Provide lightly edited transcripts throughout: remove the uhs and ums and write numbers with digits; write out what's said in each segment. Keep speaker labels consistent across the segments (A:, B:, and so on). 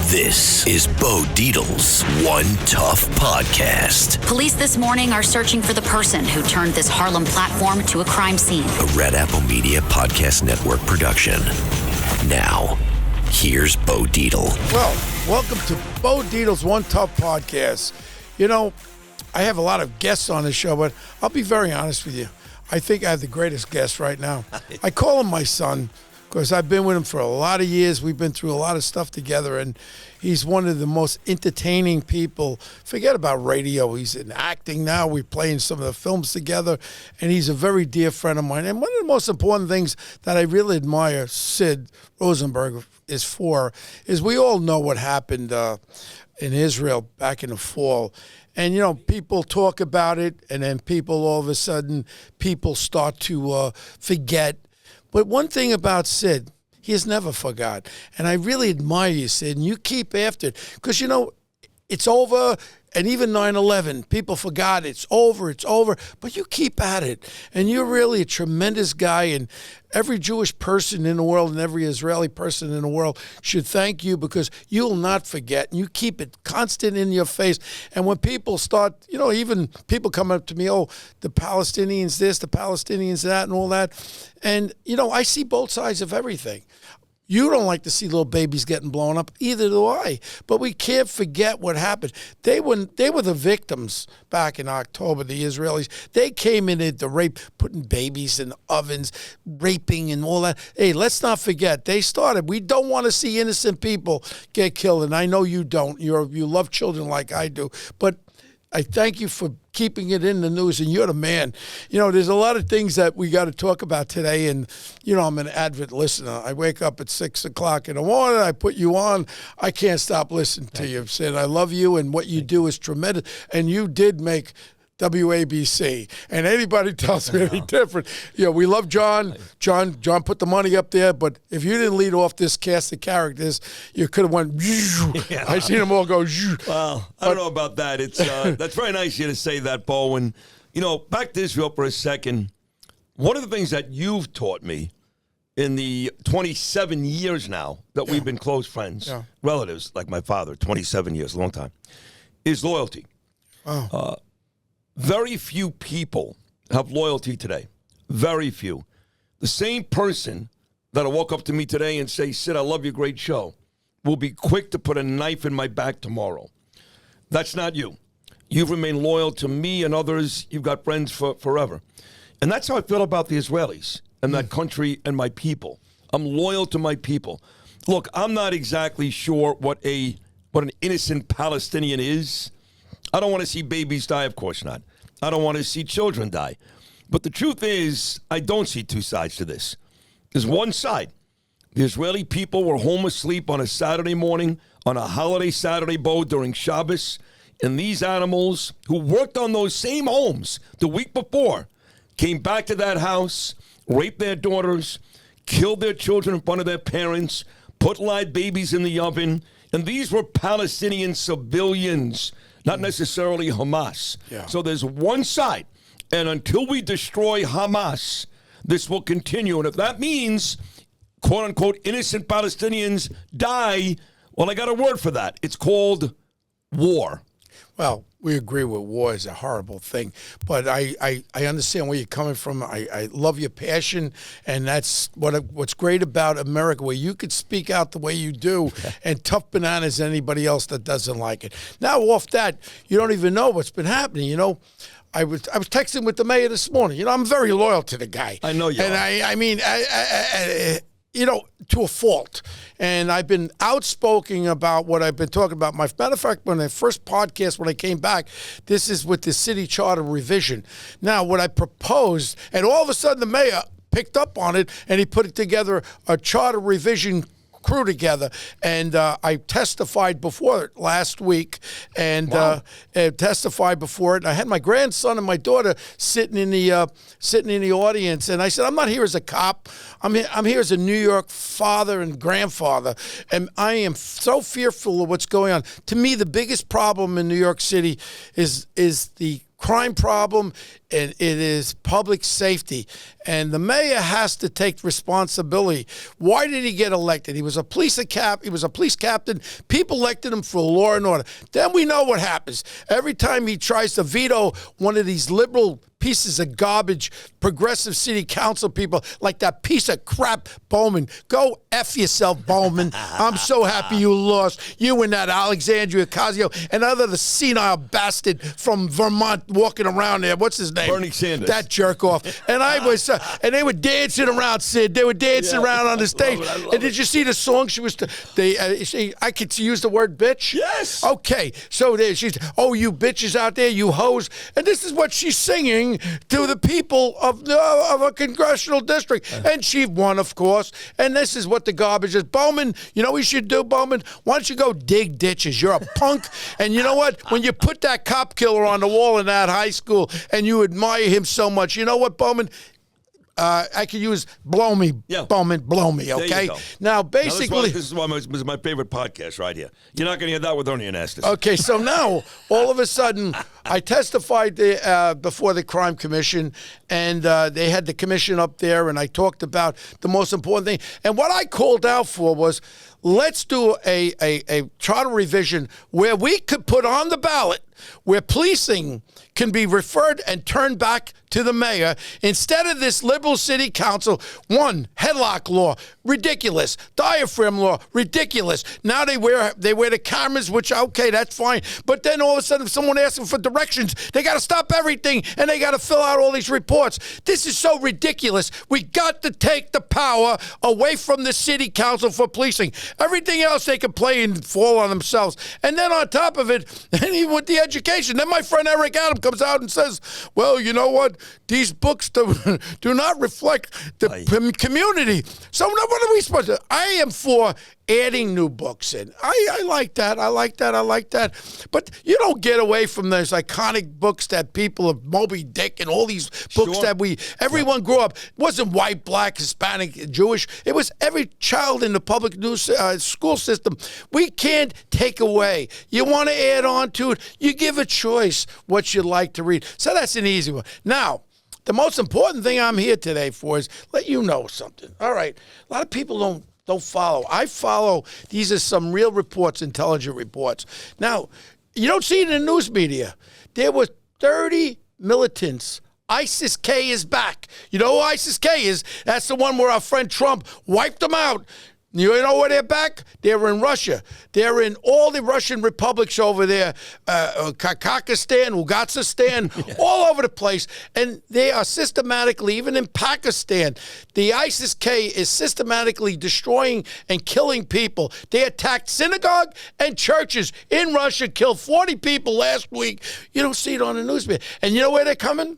A: This is Bo Dietl's One Tough Podcast.
B: Police this morning are searching for the person who turned this Harlem platform to a crime scene.
A: A Red Apple Media Podcast Network production. Now, here's Bo Dietl.
C: Well, welcome to Bo Dietl's One Tough Podcast. You know, I have a lot of guests on the show, but I'll be very honest with you. I think I have the greatest guest right now. I call him my son because I've been with him for a lot of years. We've been through a lot of stuff together, and he's one of the most entertaining people. Forget about radio. He's in acting now. We're playing some of the films together, and he's a very dear friend of mine. And one of the most important things that I really admire Sid Rosenberg is we all know what happened in Israel back in the fall. And, you know, people talk about it, and then people all of a sudden, people start to forget. But one thing about Sid, he has never forgot. And I really admire you, Sid, and you keep after it. Because, you know, it's over, and even 9/11, people forgot it's over, but you keep at it. And you're really a tremendous guy, and every Jewish person in the world and every Israeli person in the world should thank you because you will not forget, and you keep it constant in your face. And when people start, you know, even people come up to me, oh, the Palestinians this, the Palestinians that, and all that. And, you know, I see both sides of everything. You don't like to see little babies getting blown up. Either do I. But we can't forget what happened. They were the victims back in October, the Israelis. They came in at the rape, putting babies in ovens, raping and all that. Hey, let's not forget. They started. We don't want to see innocent people get killed. And I know you don't. You love children like I do. But I thank you for keeping it in the news, and you're the man. You know, there's a lot of things that we got to talk about today, and, you know, I'm an avid listener. I wake up at 6 o'clock in the morning, I put you on. I can't stop listening to you. Sid, I love you, and what you do is tremendous, and you did make WABC, and anybody tells me any different. You know, we love John. John put the money up there, but if you didn't lead off this cast of characters, you could have went. Yeah. I seen them all go.
D: Well, I don't know about that. It's that's very nice of you to say that, Bo. And you know, back to Israel for a second. One of the things that you've taught me in the 27 years now that we've been close friends, relatives like my father, 27 years, a long time, is loyalty.
C: Wow.
D: Very few people have loyalty today. Very few. The same person that'll walk up to me today and say, Sid, I love your great show, will be quick to put a knife in my back tomorrow. That's not you. You've remained loyal to me and others. You've got friends for forever. And that's how I feel about the Israelis and that country and my people. I'm loyal to my people. Look, I'm not exactly sure what an innocent Palestinian is. I don't want to see babies die, of course not. I don't want to see children die. But the truth is, I don't see two sides to this. There's one side. The Israeli people were home asleep on a Saturday morning, on a holiday Saturday, Bo, during Shabbos. And these animals who worked on those same homes the week before came back to that house, raped their daughters, killed their children in front of their parents, put live babies in the oven. And these were Palestinian civilians, not necessarily Hamas.
C: Yeah.
D: So there's one side. And until we destroy Hamas, this will continue. And if that means, quote unquote, innocent Palestinians die, well, I got a word for that. It's called war.
C: Well, we agree with war is a horrible thing, but I understand where you're coming from. I love your passion, and that's what's great about America, where you could speak out the way you do, and tough bananas anybody else that doesn't like it. Now, off that, you don't even know what's been happening. You know, I was texting with the mayor this morning. You know, I'm very loyal to the guy.
D: I know you
C: and
D: are.
C: I mean, you know, to a fault. And I've been outspoken about what I've been talking about. Matter of fact, when the first podcast, when I came back, this is with the city charter revision. Now, what I proposed, and all of a sudden the mayor picked up on it, and he put together a charter revision crew together, and I testified before it last week, and testified before it. And I had my grandson and my daughter sitting in the audience, and I said, "I'm not here as a cop. I'm here as a New York father and grandfather, and I am so fearful of what's going on. To me, the biggest problem in New York City is the crime problem, and it is public safety. And the mayor has to take responsibility. Why did he get elected? He was a police captain. People elected him for law and order. Then we know what happens. Every time he tries to veto one of these liberal pieces of garbage, progressive city council people like that piece of crap Bowman. Go F yourself, Bowman. I'm so happy you lost. You and that Alexandria Ocasio and the senile bastard from Vermont walking around there. What's his name?
D: Bernie Sanders.
C: That jerk off. And I was, and they were dancing around, Sid. They were dancing around on the stage.
D: I love
C: and did you see the song she was? I could use the word bitch.
D: Yes.
C: Okay. So there she's. Oh, you bitches out there, you hoes. And this is what she's singing to the people of a congressional district. And she won, of course. And this is what the garbage is. Bowman, you know what you should do, Bowman? Why don't you go dig ditches? You're a punk. And you know what? When you put that cop killer on the wall in that high school and you admire him so much, you know what, Bowman? I could use blow me, Bowman, blow me, okay?
D: There you go.
C: Now, basically...
D: This is my favorite podcast right here. You're not going to hear that with Ernie Anastas.
C: Okay, so now, all of a sudden, I testified before the Crime Commission, and they had the commission up there, and I talked about the most important thing. And what I called out for was, let's do a charter revision where we could put on the ballot where policing can be referred and turned back to the mayor instead of this liberal city council. One, headlock law, ridiculous. Diaphragm law, ridiculous. Now they wear the cameras, which, okay, that's fine. But then all of a sudden, if someone asks them for directions, they got to stop everything and they got to fill out all these reports. This is so ridiculous. We got to take the power away from the city council for policing. Everything else they can play and fall on themselves. And then on top of it, and even with the education, then my friend Eric Adams comes out and says, well, you know what? These books do not reflect the community. So what are we supposed to do? I am for adding new books in. I like that. I like that. But you don't get away from those iconic books that people of Moby Dick and all these books that everyone grew up. It wasn't white, black, Hispanic, Jewish. It was every child in the public school system. We can't take away. You want to add on to it, you give a choice what you'd like to read. So that's an easy one. Now, the most important thing I'm here today for is let you know something. All right. A lot of people don't follow. I follow. These are some real reports, intelligent reports. Now, you don't see it in the news media. There were 30 militants. ISIS-K is back. You know who ISIS-K is? That's the one where our friend Trump wiped them out. You know where they're back? They're in Russia. They're in all the Russian republics over there, Kakistan, Ugatsistan, all over the place. And they are systematically, even in Pakistan, the ISIS-K is systematically destroying and killing people. They attacked synagogue and churches in Russia, killed 40 people last week. You don't see it on the news. And you know where they're coming?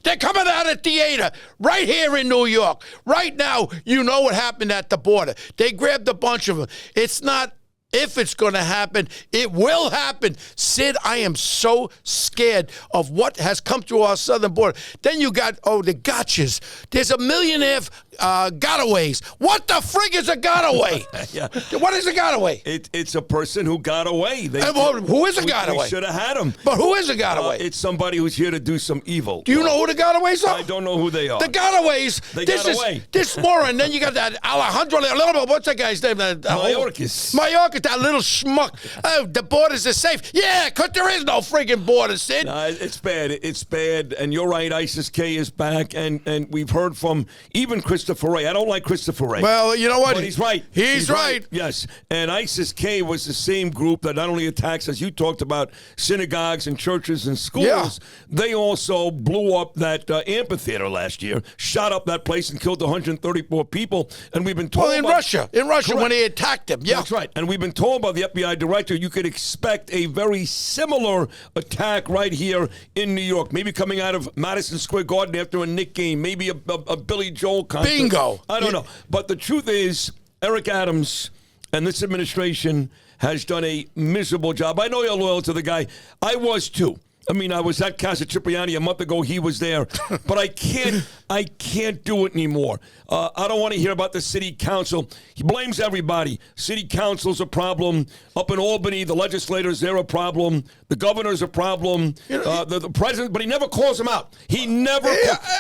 C: They're coming out of theater right here in New York. Right now, you know what happened at the border. They grabbed a bunch of them. It's not if it's going to happen. It will happen. Sid, I am so scared of what has come through our southern border. Then you got, the gotchas. There's a millionaire gotaways. What the frig is a gotaway? What is a gotaway?
D: It's a person who got away.
C: Who is a gotaway?
D: We should have had him.
C: But who is a gotaway?
D: It's somebody who's here to do some evil.
C: Do you know who the gotaways are?
D: I don't know who they are.
C: The gotaways.
D: They got away.
C: This moron. Then you got that Alejandro. What's that guy's name? Mayorkas, that little schmuck. Oh, the borders are safe. Yeah, because there is no friggin' border, Sid.
D: No, it's bad. It's bad. And you're right. ISIS-K is back. And we've heard from even Christopher Wray. I don't like Christopher Wray.
C: Well, you know what?
D: But he's right.
C: He's right.
D: Yes. And ISIS-K was the same group that not only attacks, as you talked about, synagogues and churches and schools, they also blew up that amphitheater last year, shot up that place and killed 134 people. And we've been told
C: in Russia,
D: correct.
C: When they attacked them. Yeah.
D: That's right. And we've been told by the FBI director you could expect a very similar attack right here in New York. Maybe coming out of Madison Square Garden after a Knick game. Maybe a Billy Joel concert.
C: Bingo.
D: I don't know. But the truth is, Eric Adams and this administration has done a miserable job. I know you're loyal to the guy. I was too. I mean, I was at Casa Cipriani a month ago. He was there. But I can't I can't do it anymore. I don't want to hear about the city council. He blames everybody. City council's a problem. Up in Albany, the legislators, they're a problem. The governor's a problem. The president, but he never calls them out. He never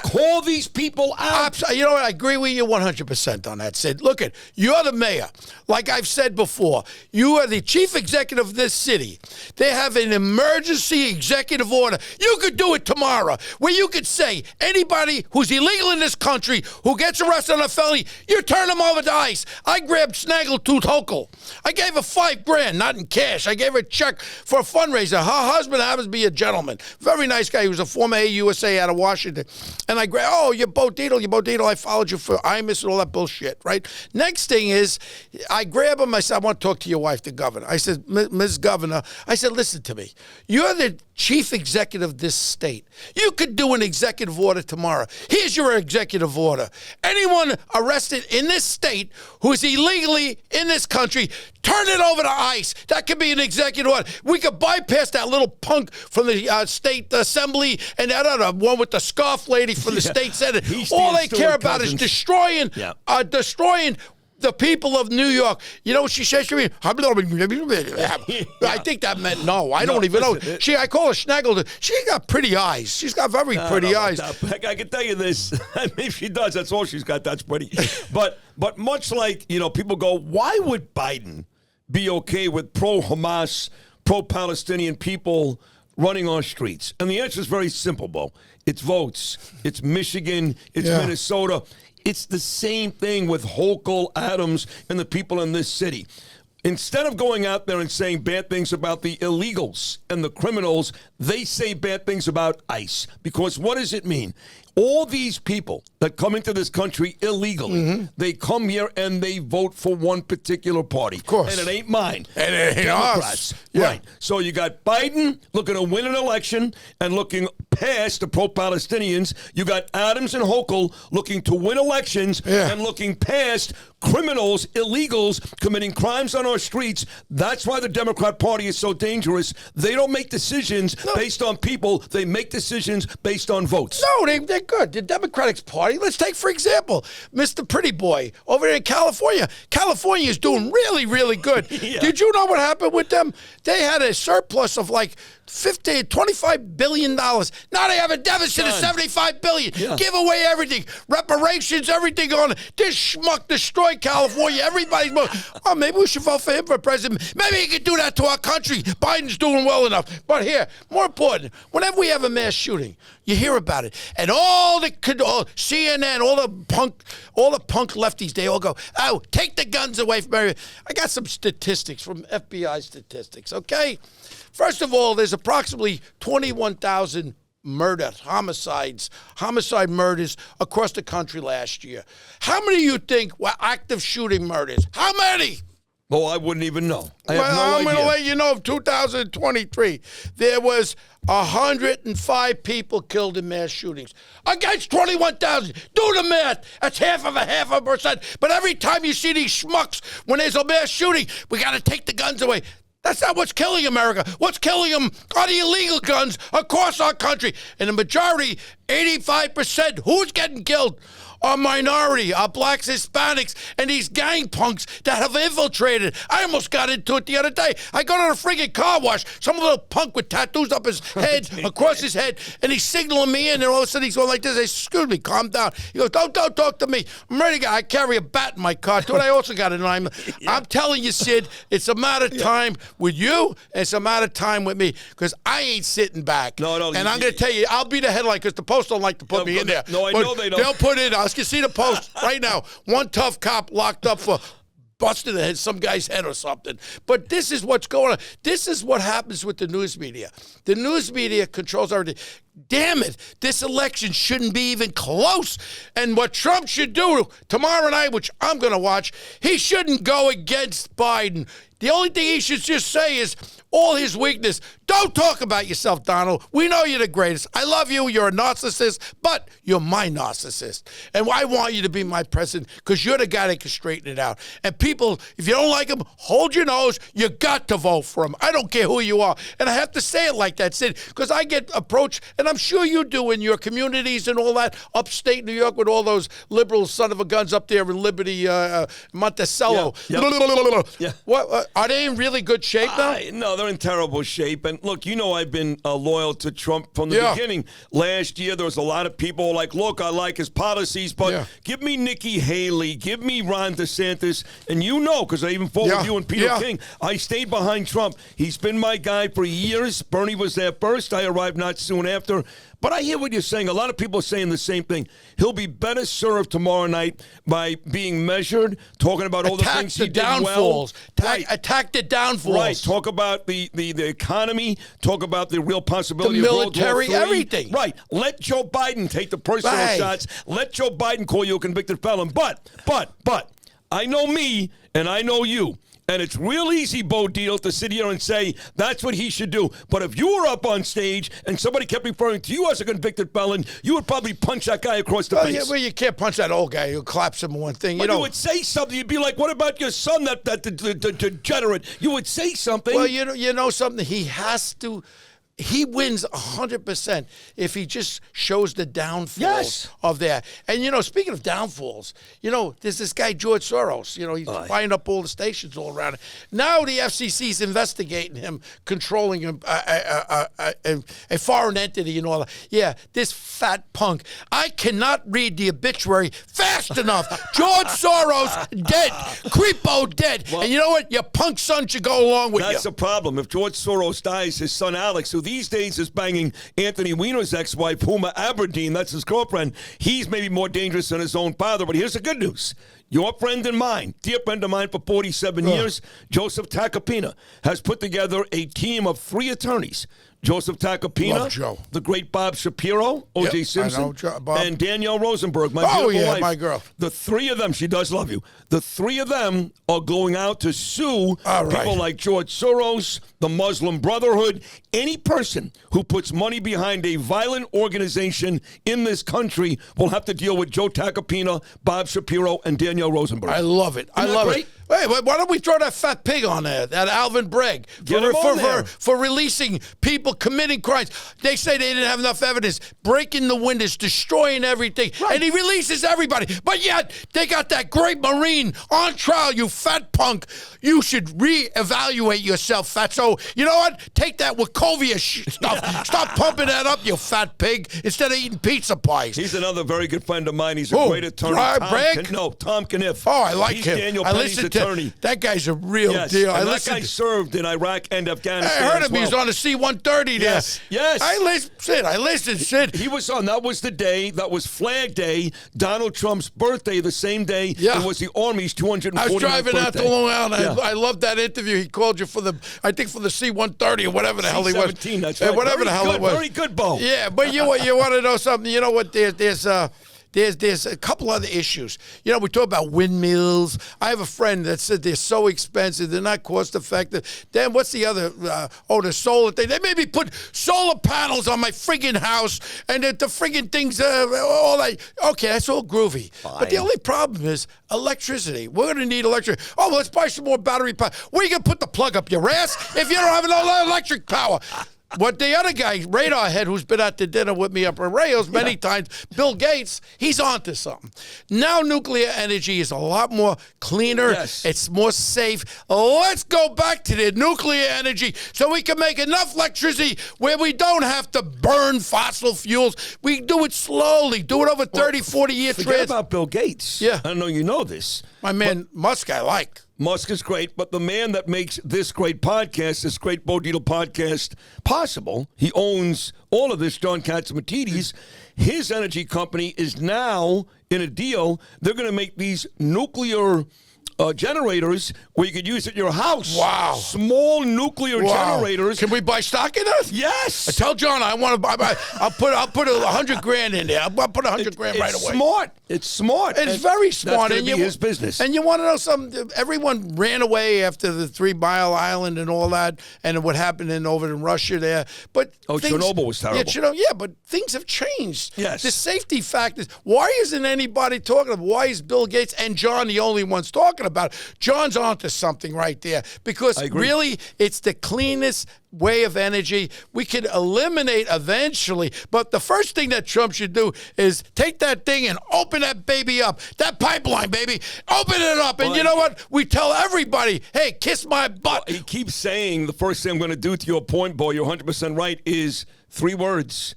D: call these people out.
C: You know what? I agree with you 100% on that, Sid. Look, you're the mayor. Like I've said before, you are the chief executive of this city. They have an emergency executive order. You could do it tomorrow, where you could say anybody who's illegal in this country who gets arrested on a felony, you turn them over to ICE. I grabbed Snaggletooth Hochul. I gave her $5,000, not in cash. I gave her a check for a fundraiser. Her husband happens to be a gentleman. Very nice guy. He was a former AUSA out of Washington. And I grabbed, you're Bo Dietl. I followed you for IMIS and all that bullshit, right? Next thing is, I grab him. I said, I want to talk to your wife, the governor. I said, Ms. Governor, I said, listen to me. You're the chief executive of this state. You could do an executive order tomorrow. Here's your executive order. Anyone arrested in this state who is illegally in this country, turn it over to ICE. That could be an executive order. We could bypass that little punk from the state assembly and that other one with the scarf lady from the state senate. All they care about is destroying the people of New York. You know what she says to me? I think that meant no. I don't even know. I call her Snaggle. She got pretty eyes. She's got very pretty eyes.
D: I can tell you this. If she does, that's all she's got. That's pretty. But much like, people go, why would Biden be okay with pro-Hamas, pro-Palestinian people running our streets? And the answer is very simple, Bo. It's votes. It's Michigan. It's Minnesota. It's the same thing with Hochul, Adams, and the people in this city. Instead of going out there and saying bad things about the illegals and the criminals, they say bad things about ICE. Because what does it mean? All these people that come into this country illegally, they come here and they vote for one particular party.
C: Of course.
D: And it ain't mine.
C: And it ain't
D: Democrats.
C: us. Yeah.
D: Right. So you got Biden looking to win an election and looking past the pro-Palestinians. You got Adams and Hochul looking to win elections and looking past criminals, illegals, committing crimes on our streets. That's why the Democrat Party is so dangerous. They don't make decisions based on people. They make decisions based on votes.
C: No, they're good. The Democratic Party, let's take, for example, Mr. Pretty Boy over there in California. California is doing really, really good. Did you know what happened with them? They had a surplus of like $25 billion. Now they have a deficit of $75 billion. Give away everything. Reparations, everything on it. This schmuck destroyed California. Everybody's, maybe we should vote for him for president. Maybe he could do that to our country. Biden's doing well enough. But here, more important, whenever we have a mass shooting, you hear about it. And all CNN, all the punk lefties, they all go, take the guns away from everybody. I got some statistics from FBI statistics, okay? First of all, there's approximately 21,000 homicide murders across the country last year. How many do you think were active shooting murders? How many?
D: Well, I wouldn't even know.
C: I'm going to let you know, 2023, there was 105 people killed in mass shootings against 21,000. Do the math. That's half of a percent. But every time you see these schmucks, when there's a mass shooting, we got to take the guns away. That's not what's killing America. What's killing them are the illegal guns across our country. And the majority, 85%, who's getting killed? Are minority, are blacks, Hispanics, and these gang punks that have infiltrated. I almost got into it the other day. I go to the friggin' car wash. Some little punk with tattoos up his head, across his head, and he's signaling me in, and all of a sudden he's going like this. I say, excuse me, calm down. He goes, don't talk to me. I'm ready to go. I carry a bat in my car, too, and I also got a knife. I'm telling you, Sid, it's a matter of time with you, and it's a matter of time with me, because I ain't sitting back.
D: No.
C: And I'm going to tell you, I'll be the headline, because the Post don't like to put me in there.
D: No, I know they don't.
C: They'll put it. You see the Post right now. One tough cop locked up for busting some guy's head or something. But this is what's going on. This is what happens with the news media. The news media controls everything. Damn it, this election shouldn't be even close. And what Trump should do tomorrow night, which I'm going to watch, he shouldn't go against Biden. The only thing he should just say is all his weakness. Don't talk about yourself, Donald. We know you're the greatest. I love you. You're a narcissist, but you're my narcissist. And I want you to be my president because you're the guy that can straighten it out. And people, if you don't like him, hold your nose. You got to vote for him. I don't care who you are. And I have to say it like that, Sid, because I get approached, and I'm sure you do in your communities and all that, upstate New York with all those liberal son of a guns up there in Liberty, Monticello.
D: Yeah.
C: What, are they in really good shape now?
D: No, they're in terrible shape. And look, you know I've been loyal to Trump from the beginning. Last year, there was a lot of people like, look, I like his policies, but give me Nikki Haley, give me Ron DeSantis. And you know, because I even fought with you and Peter King, I stayed behind Trump. He's been my guy for years. Bernie was there first. I arrived not soon after. But I hear what you're saying. A lot of people are saying the same thing. He'll be better served tomorrow night by being measured, talking about all the things he did well.
C: Attack the downfalls.
D: Right. Talk about the economy. Talk about the real possibility
C: the
D: of World War
C: military,
D: III.
C: everything.
D: Right. Let Joe Biden take the personal shots. Let Joe Biden call you a convicted felon. But, I know me and I know you. And it's real easy, Bo Dietl, to sit here and say that's what he should do. But if you were up on stage and somebody kept referring to you as a convicted felon, you would probably punch that guy across the face.
C: Yeah, well, you can't punch that old guy who claps him one thing.
D: But you would say something. You'd be like, what about your son, that degenerate? You would say something.
C: Well, you know something? He has to... He wins 100% if he just shows the downfalls of that. And, speaking of downfalls, there's this guy, George Soros. He's buying up all the stations all around it. Now the FCC's investigating him, controlling him, a foreign entity and all that. Yeah, this fat punk. I cannot read the obituary fast enough. George Soros dead. Creepo dead. Well, and you know what? Your punk son should go along with you.
D: That's the problem. If George Soros dies, his son Alex, who these days is banging Anthony Weiner's ex-wife, Huma Aberdeen, that's his girlfriend, he's maybe more dangerous than his own father. But here's the good news. Your friend and mine, dear friend of mine for 47 years, Joseph Tacopina, has put together a team of 3 attorneys. Joseph Tacopina, the great Bob Shapiro, O.J. Simpson, and Danielle Rosenberg, my beautiful wife.
C: My girl.
D: The 3 of them, she does love you. The 3 of them are going out to sue people like George Soros, the Muslim Brotherhood, any person who puts money behind a violent organization in this country will have to deal with Joe Tacopina, Bob Shapiro, and Danielle Rosenberg.
C: I love it. I love it. Hey, why don't we throw that fat pig on there, that Alvin Bragg, for releasing people committing crimes? They say they didn't have enough evidence, breaking the windows, destroying everything, and he releases everybody. But yet, they got that great Marine on trial, you fat punk. You should reevaluate yourself, fatso. You know what? Take that Wachovia stuff. Stop pumping that up, you fat pig, instead of eating pizza pies.
D: He's another very good friend of mine. He's a great attorney. Tom Kniff.
C: Oh, I like him.
D: Daniel Penny's attorney.
C: That guy's a real deal.
D: And that guy served in Iraq and Afghanistan.
C: I heard him. He was on the C-130 there.
D: Yes.
C: I listened, Sid.
D: He was on. That was the day. That was Flag Day. Donald Trump's birthday. The same day. It was the Army's 249th birthday.
C: I was driving out to Long Island. I loved that interview. He called you for the C-130 or whatever the hell he was.
D: C-17. That's right.
C: Whatever the hell it was.
D: Very good, Bo.
C: Yeah, but you want to know something? You know what? There's a couple other issues. We talk about windmills. I have a friend that said they're so expensive, they're not cost effective. Then what's the other? The solar thing. They maybe put solar panels on my friggin' house, and the friggin' things, all that. Okay, that's all groovy. Fine. But the only problem is electricity. We're going to need electricity. Oh, let's buy some more battery power. Where are you going to put the plug up your ass if you don't have no electric power? What the other guy, Radar Head, who's been at the dinner with me up in Rails many times, Bill Gates, he's onto something. Now nuclear energy is a lot more cleaner.
D: Yes.
C: It's more safe. Let's go back to the nuclear energy so we can make enough electricity where we don't have to burn fossil fuels. We do it slowly. Do it over 30, 40-year trends.
D: Forget about Bill Gates.
C: Yeah.
D: I know you know this.
C: My man Musk I like.
D: Musk is great, but the man that makes this great podcast, this great Bo Dietl podcast possible, he owns all of this, John Catsimatidis. His energy company is now in a deal. They're going to make these nuclear generators where you could use at your house.
C: Wow.
D: Small nuclear generators.
C: Can we buy stock in that?
D: Yes.
C: I tell John I want to buy. I'll put $100,000 in there. I'll put $100,000 right away.
D: Smart. It's smart.
C: It's very smart.
D: That's going to be his business.
C: And you want to know something? Everyone ran away after the 3 Mile Island and all that, and what happened over in Russia there. But
D: Chernobyl was terrible.
C: Yeah, but things have changed.
D: Yes.
C: The safety factors. Why isn't anybody talking about? Why is Bill Gates and John the only ones talking about it? John's onto something right there, because really it's the cleanest way of energy. We could eliminate eventually, but the first thing that Trump should do is take that thing and open that baby up. That pipeline, baby. Open it up. And you know what? We tell everybody, hey, kiss my butt.
D: He keeps saying the first thing I'm going to do, to your point, Bo, you're 100% right, is 3 words.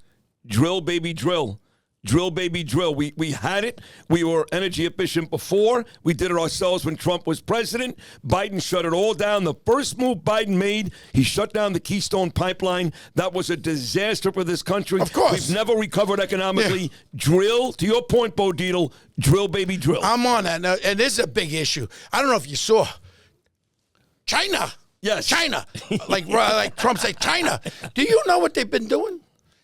D: Drill, baby, drill. Drill, baby, drill. We had it. We were energy efficient before. We did it ourselves when Trump was president. Biden shut it all down. The first move Biden made, he shut down the Keystone Pipeline. That was a disaster for this country.
C: Of course.
D: We've never recovered economically. Yeah. Drill, to your point, Bo Dietl, drill, baby, drill.
C: I'm on that. Now, and this is a big issue. I don't know if you saw China.
D: Yes.
C: China. like Trump said, China. Do you know what they've been doing?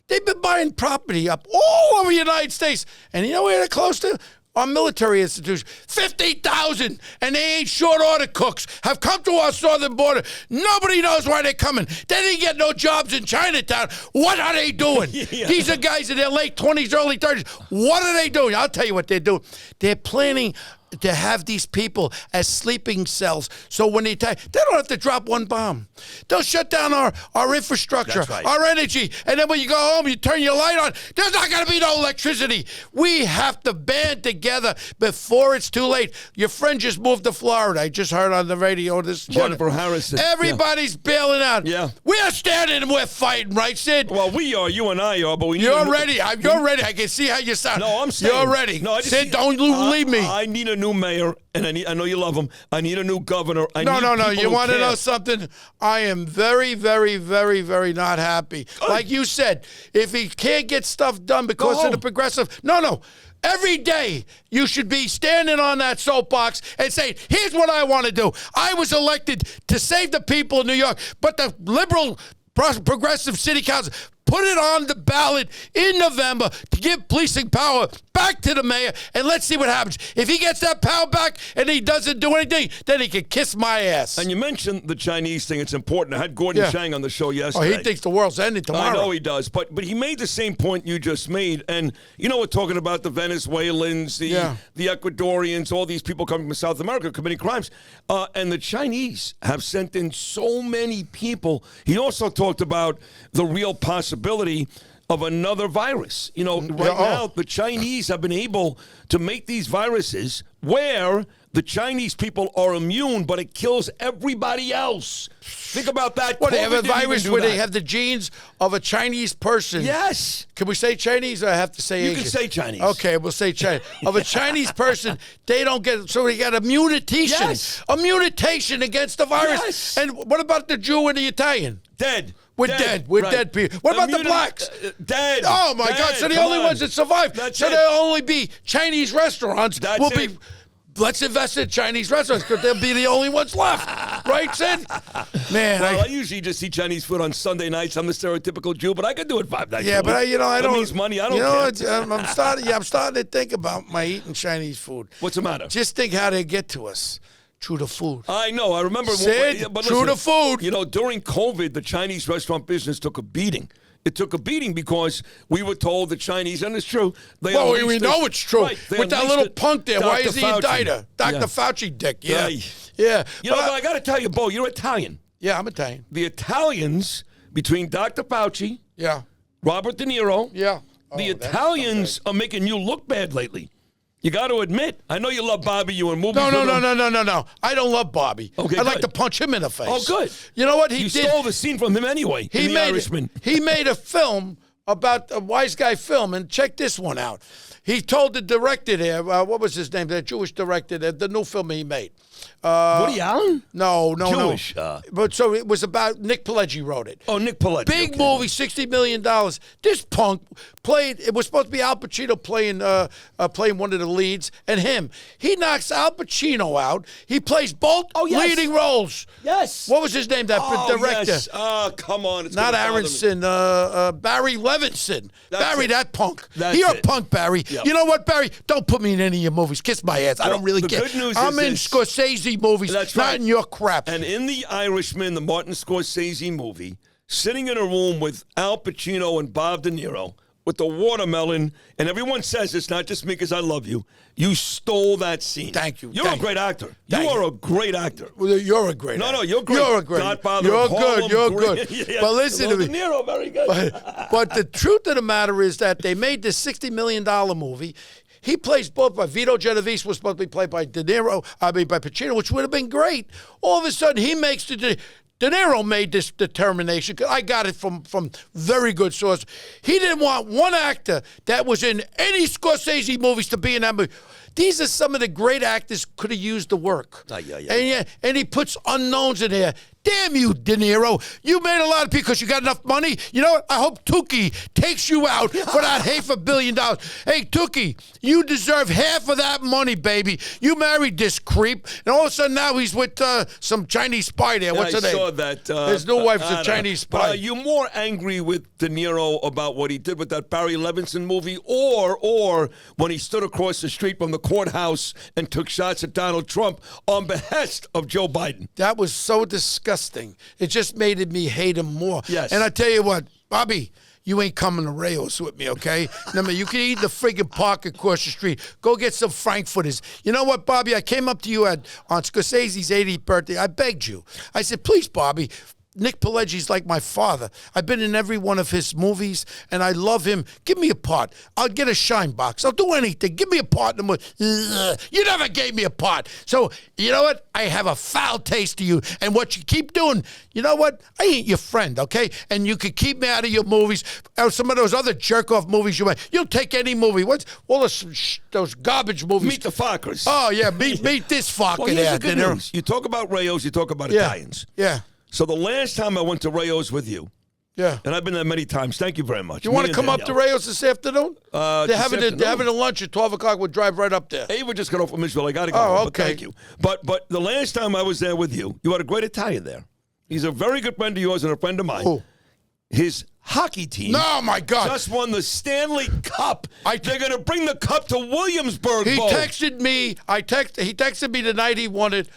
C: They've been buying property up all over the United States. And you know where they're close to? Our military institutions. 50,000. And they ain't short order cooks. Have come to our southern border. Nobody knows why they're coming. They didn't get no jobs in Chinatown. What are they doing? Yeah. These are guys in their late 20s, early 30s. What are they doing? I'll tell you what they're doing. They're planning to have these people as sleeping cells. So when they don't have to drop one bomb. They'll shut down our infrastructure, our energy. And then when you go home, you turn your light on, there's not going to be no electricity. We have to band together before it's too late. Your friend just moved to Florida. I just heard on the radio this morning.
D: Jennifer Harrison.
C: Everybody's bailing out.
D: Yeah.
C: We're standing and we're fighting, right, Sid?
D: Well, we are. You and I are, but we need
C: You're ready. You're ready. I can see how you sound.
D: No, I'm saying.
C: You're ready.
D: No,
C: Sid, don't leave me.
D: I need a new mayor, and I know you love him. I need a new governor.
C: No. You want to know something? I am very, very, very, very not happy.
D: Good.
C: Like you said, if he can't get stuff done because of the progressive, no. Every day you should be standing on that soapbox and saying, here's what I want to do. I was elected to save the people of New York, but the liberal progressive city council put it on the ballot in November to give policing power back to the mayor, and let's see what happens. If he gets that power back and he doesn't do anything, then he can kiss my ass.
D: And you mentioned the Chinese thing. It's important. I had Gordon Chang on the show yesterday.
C: Oh, he thinks the world's ending tomorrow.
D: I know he does, but he made the same point you just made. And, we're talking about the Venezuelans, the Ecuadorians, all these people coming from South America committing crimes. And the Chinese have sent in so many people. He also talked about the real possibility of another virus. Now the Chinese have been able to make these viruses where the Chinese people are immune, but it kills everybody else. Think about that.
C: What, they have a virus where they have the genes of a Chinese person?
D: Yes.
C: Can we say Chinese, or I have to say Asian?
D: You can say Chinese.
C: Okay, we'll say Chinese. Of a Chinese person, they don't get, so they got a mutation.
D: Yes.
C: A mutation against the virus.
D: Yes.
C: And what about the Jew and the Italian?
D: Dead.
C: We're dead. We're dead people. What about the blacks?
D: Dead.
C: Oh, my God. So the only ones that survive. So there'll only be Chinese restaurants. Let's invest in Chinese restaurants because they'll be the only ones left. Right, Sid? Man.
D: Well, I usually just eat Chinese food on Sunday nights. I'm the stereotypical Jew, but I could do it 5 nights.
C: Yeah, but I don't.
D: That means money. I don't care.
C: I'm starting to think about my eating Chinese food.
D: What's the matter?
C: Just think how they get to us. Through the food.
D: I know. I remember.
C: Sid,
D: but
C: through the food.
D: During COVID, the Chinese restaurant business took a beating. It took a beating because we were told the Chinese, and it's true. We
C: know it's true.
D: Right,
C: with that little punk there.
D: Dr.
C: Why is he
D: Fauci.
C: indicted? Dr. Fauci dick. Yeah.
D: But I got to tell you, Bo, you're Italian.
C: Yeah, I'm Italian.
D: The Italians, between Dr. Fauci, Robert De Niro, the Italians are making you look bad lately. You got to admit. I know you love Bobby. You in movies.
C: No. I don't love Bobby.
D: Okay,
C: I'd like to punch him in the face.
D: Oh, good.
C: You know what
D: You stole the scene from him anyway.
C: He made a film about a wise guy film, and check this one out. He told the director there, what was his name? That Jewish director, the new film he made.
D: Woody Allen?
C: No,
D: Jewish.
C: But so it was about Nick Pileggi wrote it.
D: Oh, Nick Pileggi.
C: Big movie, $60 million. This punk played. It was supposed to be Al Pacino playing one of the leads, and him. He knocks Al Pacino out. He plays both leading roles.
D: Yes.
C: What was his name? That director.
D: Yes. Oh, come on. It's
C: Not
D: gonna bother me.
C: Aronson. Barry Levinson.
D: That's it.
C: That punk.
D: That's
C: You're a
D: it.
C: punk, Barry.
D: Yep.
C: You know what, Barry? Don't put me in any of your movies. Kiss my ass. I don't really
D: the
C: care.
D: good news
C: I'm
D: is
C: in
D: this.
C: Scorsese movies,
D: That's
C: not
D: right.
C: in your crap.
D: And in The Irishman, the Martin Scorsese movie, sitting in a room with Al Pacino and Bob De Niro with the watermelon, and everyone says it's not just me because I love you. You stole that scene.
C: Thank you.
D: You're a great actor. You are a great actor.
C: Well, you're a great actor.
D: No, you're great.
C: You're a great
D: Godfather
C: You're
D: of Harlem,
C: good. You're
D: great.
C: good.
D: Yeah.
C: But listen to me.
D: De Niro, very good.
C: But the truth of the matter is that they made this $60 million movie. He plays both. By Vito Genovese was supposed to be played by by Pacino, which would have been great. All of a sudden, he makes De Niro made this determination. 'Cause I got it from very good source. He didn't want one actor that was in any Scorsese movies to be in that movie. These are some of the great actors could have used the work. And he puts unknowns in there. Damn you, De Niro. You made a lot of people because you got enough money. You know what? I hope Tukey takes you out for that $500 million. Hey, Tukey, you deserve half of that money, baby. You married this creep, and all of a sudden now he's with some Chinese spy there. What's her name?
D: I saw that.
C: His new wife's a Chinese spy.
D: But are you more angry with De Niro about what he did with that Barry Levinson movie, or when he stood across the street from the courthouse and took shots at Donald Trump on behest of Joe Biden?
C: That was so disgusting. It just made me hate him more.
D: Yes.
C: And I tell you what, Bobby, you ain't coming to Rayos with me, okay? Remember, you can eat the friggin' park across the street. Go get some Frankfurters. You know what, Bobby? I came up to you on Scorsese's 80th birthday. I begged you. I said, please, Bobby, Nick Pileggi's like my father. I've been in every one of his movies, and I love him. Give me a part. I'll get a shine box. I'll do anything. Give me a part. You never gave me a part. So, you know what? I have a foul taste to you. And what you keep doing, you know what? I ain't your friend, okay? And you can keep me out of your movies or some of those other jerk-off movies you make. You'll take any movie. What's all those garbage movies?
D: Meet the Fockers.
C: Oh, yeah. Meet this fucker
D: Well, here's
C: there.
D: the good news. You talk about Rayos, you talk about Italians.
C: Yeah.
D: So the last time I went to Rayos with you,
C: Yeah.
D: and I've been there many times. Thank you very much.
C: You want to come up to Rayos this afternoon? They're having a lunch at 12 o'clock. We'll drive right up there.
D: Ava just got off from Israel. I got to go.
C: Oh,
D: home,
C: okay.
D: But thank you. But the last time I was there with you, you had a great Italian there. He's a very good friend of yours and a friend of mine.
C: Who?
D: His hockey team.
C: No, my God.
D: Just won the Stanley Cup. They're going to bring the cup to Williamsburg.
C: He
D: Bo.
C: texted me. He texted me tonight. He wanted.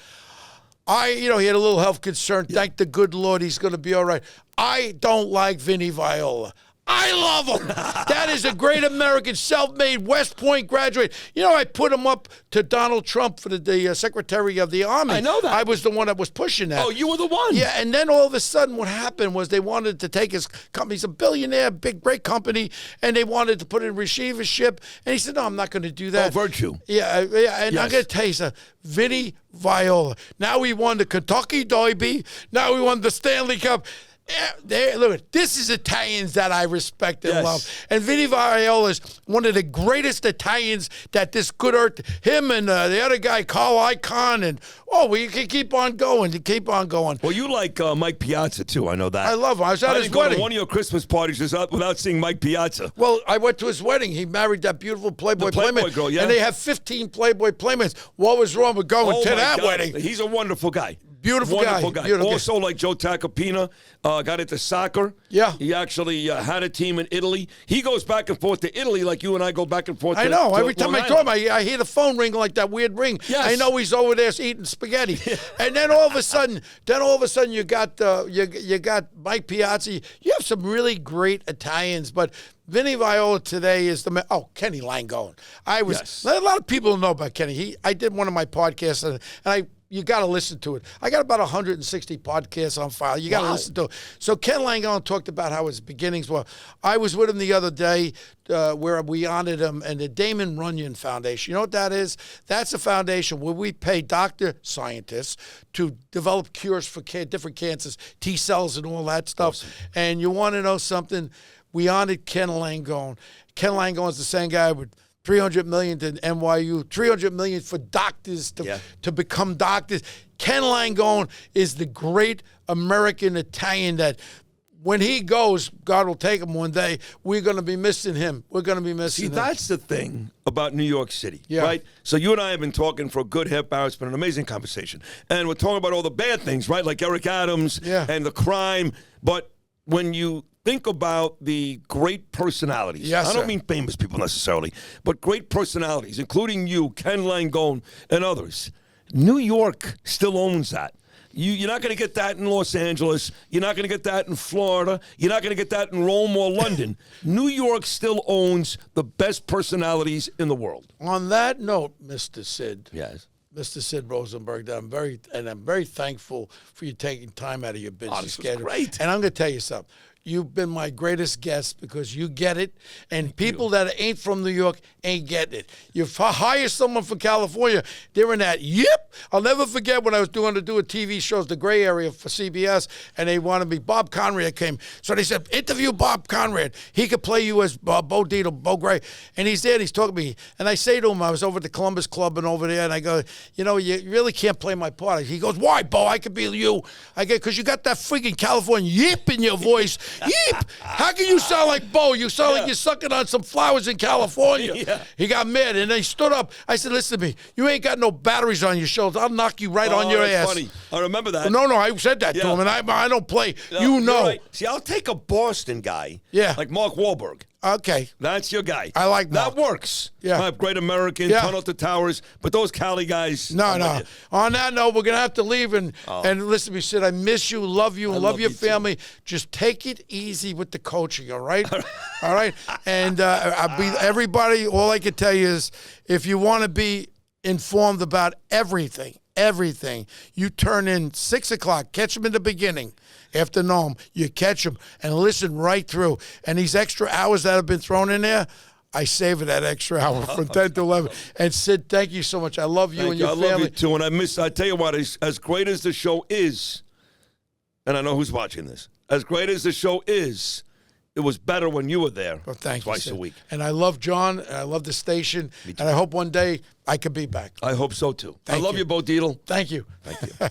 C: He had a little health concern. Thank the good Lord, he's going to be all right. I don't like Vinny Viola. I love him. That is a great American, self-made West Point graduate. You know, I put him up to Donald Trump for the Secretary of the Army.
D: I know that.
C: I was the one that was pushing that.
D: Oh, you were the one.
C: Yeah, and then all of a sudden what happened was they wanted to take his company. He's a billionaire, big, great company, and they wanted to put it in receivership. And he said, no, I'm not going to do that.
D: Oh, Virtue.
C: Yeah, and
D: Yes.
C: I'm going to tell you something. Vinny Viola. Now we won the Kentucky Derby. Now we won the Stanley Cup. Look, this is Italians that I respect and love. And Vinny Viola is one of the greatest Italians that this good earth, him and the other guy, Carl Icahn, and we can keep on going.
D: Well, you like Mike Piazza, too. I know that.
C: I love him. I was at his
D: didn't go
C: wedding.
D: to one of your Christmas parties without seeing Mike Piazza.
C: Well, I went to his wedding. He married that beautiful Playboy Playmate.
D: Girl, yeah.
C: And they have 15 Playboy Playmates. What was wrong with going to that wedding?
D: He's a wonderful guy.
C: Beautiful guy. Beautiful
D: also, like Joe Tacopina, got into soccer.
C: Yeah.
D: He actually had a team in Italy. He goes back and forth to Italy like you and I go back and forth
C: I know. Every time
D: Long
C: I talk,
D: Island.
C: I hear the phone ring like that weird ring.
D: Yes.
C: I know he's over there eating spaghetti. And then all of a sudden, you got you got Mike Piazza. You have some really great Italians, but Vinny Viola today is the man. Oh, Kenny Langone. A lot of people don't know about Kenny. I did one of my podcasts, and you got to listen to it. I got about 160 podcasts on file. You got to listen to it. So Ken Langone talked about how his beginnings were. I was with him the other day where we honored him and the Damon Runyon Foundation. You know what that is? That's a foundation where we pay scientists to develop cures for different cancers, T cells and all that stuff. Awesome. And you want to know something? We honored Ken Langone. Ken Langone is the same guy with $300 million to NYU, $300 million for doctors to become doctors. Ken Langone is the great American Italian that when he goes, God will take him one day. We're going to be missing him. We're going to be missing him.
D: See, that's the thing about New York City, right? So you and I have been talking for a good half hour. It's been an amazing conversation. And we're talking about all the bad things, right? Like Eric Adams and the crime. But when you think about the great personalities, I don't mean famous people necessarily, but great personalities, including you, Ken Langone, and others, New York still owns that. You're not going to get that in Los Angeles. You're not going to get that in Florida. You're not going to get that in Rome or London. New York still owns the best personalities in the world.
C: On that note, Mr. Sid.
D: Yes.
C: Mr. Sid Rosenberg, I'm very thankful for you taking time out of your busy schedule.
D: Great.
C: And I'm going to tell you something. You've been my greatest guest because you get it, and people that ain't from New York ain't getting it. You hire someone from California, they're in that, I'll never forget when I was doing a TV shows, The Gray Area for CBS, and they wanted me, Bob Conrad came. So they said, interview Bob Conrad. He could play you as Bo Dietl, Bo Gray. And he's there, and he's talking to me. And I say to him, I was over at the Columbus Club and over there, and I go, you really can't play my part. He goes, why, Bo? I could be you. I go, because you got that freaking California yip in your voice. Yip! How can you sound like Bo? You sound like you're sucking on some flowers in California. He got mad, and he stood up. I said, listen to me. You ain't got no batteries on your shoulders. I'll knock you right on your ass.
D: Funny. I remember that.
C: No, I said that to him, and I don't play.
D: No, right. See, I'll take a Boston guy like Mark Wahlberg.
C: Okay.
D: That's your guy.
C: I like
D: that. That works. Yeah. Great American, Tunnel to Towers, but those Cali guys.
C: No. On that note, we're going to have to leave and listen to me, Sid. I miss you, love you, and love your family. Too. Just take it easy with the coaching, all right? All right? And everybody, all I can tell you is if you want to be informed about everything, you turn in 6 o'clock, catch them in the beginning. After Noam, you catch them and listen right through. And these extra hours that have been thrown in there, I savor that extra hour from 10 to 11. And Sid, thank you so much. I love you and your family. I love you too. And I tell you what, as great as the show is, and I know who's watching this, as great as the show is, it was better when you were there twice a week. And I love John, and I love the station, and I hope one day I could be back. I hope so too. I love you, Bo Dietl. Thank you. Thank you.